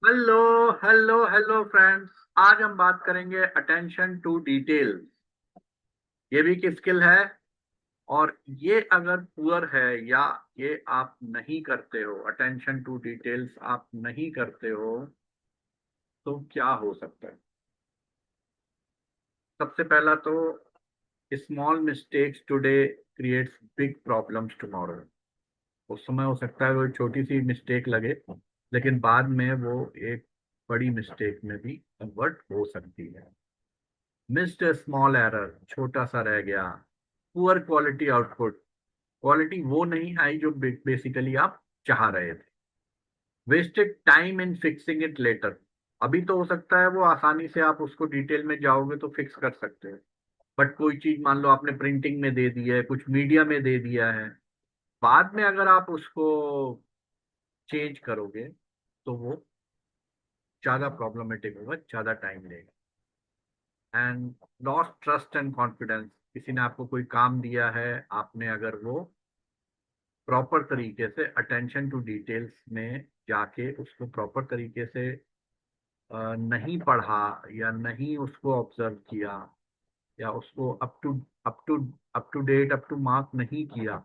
Hello hello hello friends. आज हम बात करेंगे अटेंशन टू डिटेल। ये भी एक स्किल है। और ये अगर पुअर है या ये आप नहीं करते हो, अटेंशन टू डिटेल्स आप नहीं करते हो, तो क्या हो सकता है? सबसे पहला तो small mistakes today creates big problems tomorrow. उस समय हो सकता है वो छोटी सी मिस्टेक लगे, लेकिन बाद में वो एक बड़ी मिस्टेक में भी कन्वर्ट हो सकती है। मिस्ड स्मॉल एरर, छोटा सा रह गया। पुअर क्वालिटी आउटपुट, क्वालिटी वो नहीं आई जो बेसिकली आप चाह रहे थे। Wasted time in fixing it later, अभी तो हो सकता है वो आसानी से आप उसको डिटेल में जाओगे तो फिक्स कर सकते हो, बट कोई चीज मान लो आपने प्रिंटिंग में दे दी है, कुछ मीडिया में दे दिया है, बाद में अगर आप उसको चेंज करोगे तो वो ज्यादा प्रॉब्लमेटिक होगा, ज्यादा टाइम लेगा। And lost trust and confidence, किसी ने आपको कोई काम दिया है, आपने अगर वो प्रॉपर तरीके से अटेंशन टू डिटेल्स में जाके उसको प्रॉपर तरीके से नहीं पढ़ा या नहीं उसको ऑब्जर्व किया या उसको up to date up to mark नहीं किया,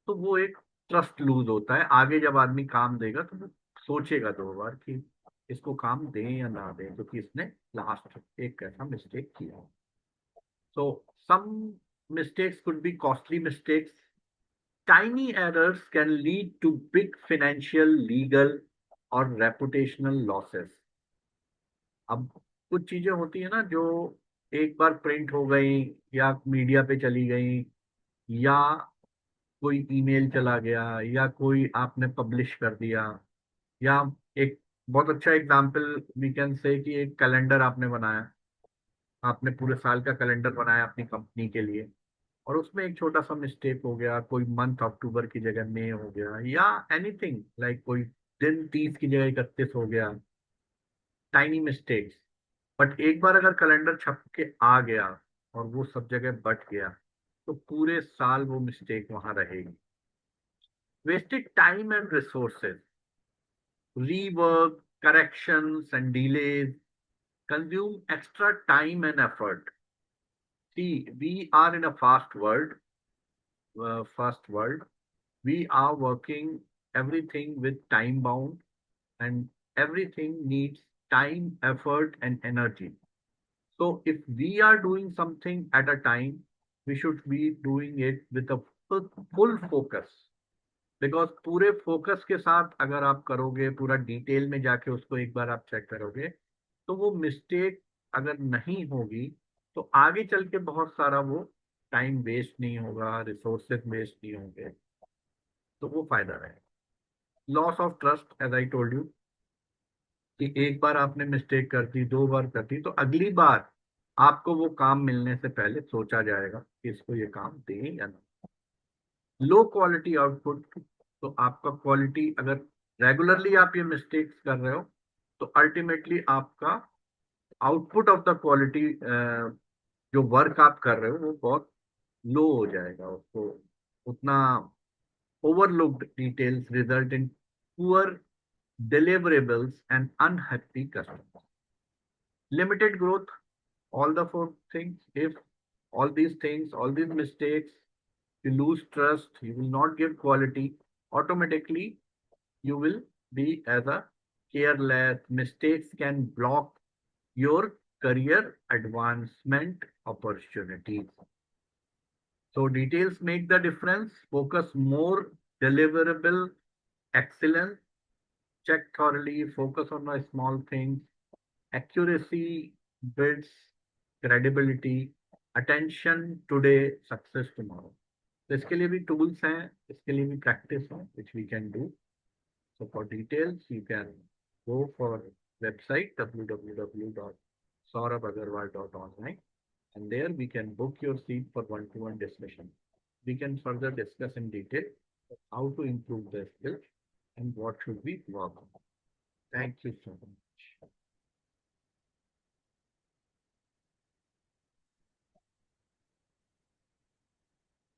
तो वो एक ट्रस्ट लूज होता है। आगे जब आदमी काम देगा तो वो सोचेगा दो बार कि इसको काम दें या ना दें, क्योंकि इसने लास्ट एक ऐसा मिस्टेक किया। So some mistakes could be costly mistakes. Tiny errors can lead to big financial, legal और reputational losses. अब कुछ चीजें होती है ना जो एक बार प्रिंट हो गई या मीडिया पे चली गई, या कोई ईमेल चला गया, या कोई आपने पब्लिश कर दिया, या एक बहुत अच्छा एग्जांपल वी कैन से कि एक कैलेंडर आपने बनाया, आपने पूरे साल का कैलेंडर बनाया अपनी कंपनी के लिए, और उसमें एक छोटा सा मिस्टेक हो गया, कोई मंथ अक्टूबर की जगह मई हो गया, या एनीथिंग लाइक कोई दिन 30 की जगह 31 हो गया। टाइनी मिस्टेक्स, बट एक बार अगर कैलेंडर छप के आ गया और वो सब जगह बट गया, तो पूरे साल वो मिस्टेक वहां रहेगी। Wasted time and resources, rework, corrections and delays consume extra time and effort. See, we are in a fast world. We are working everything with time bound, and everything needs time, effort, and energy. So if we are doing something at a time, we should be doing it with a full focus. Because पूरे focus के साथ अगर आप करोगे, पूरा detail में जाके उसको एक बार आप चेक करोगे, तो वो मिस्टेक अगर नहीं होगी तो आगे चल के बहुत सारा वो टाइम वेस्ट नहीं होगा, रिसोर्सेज वेस्ट नहीं होंगे, तो वो फायदा रहेगा। Loss of trust, as I told you, कि एक बार आपने मिस्टेक कर दी, दो बार कर दी, तो अगली बार आपको वो काम मिलने से पहले सोचा जाएगा कि इसको ये काम दें या ना। लो क्वालिटी आउटपुट, तो आपका क्वालिटी अगर रेगुलरली आप ये मिस्टेक्स कर रहे हो, तो अल्टीमेटली आपका आउटपुट ऑफ द क्वालिटी, जो वर्क आप कर रहे हो वो बहुत लो हो जाएगा। उसको उतना overlooked details result in poor deliverables and unhappy customers. Limited growth, all the four things. If all these things, all these mistakes, you lose trust, you will not give quality, automatically you will be as a careless. Mistakes can block your career advancement opportunities. So details make the difference. Focus more, deliverable excellence. Check thoroughly, focus on the small things. Accuracy builds credibility. Attention today, success tomorrow. तो इसके लिए भी tools हैं, इसके लिए भी practice है which we can do. So for details, you can go for website www.saurabagarwal.online, and there we can book your seat for one-to-one discussion. We can further discuss in detail how to improve the skills and what should we work on. Thank you so much.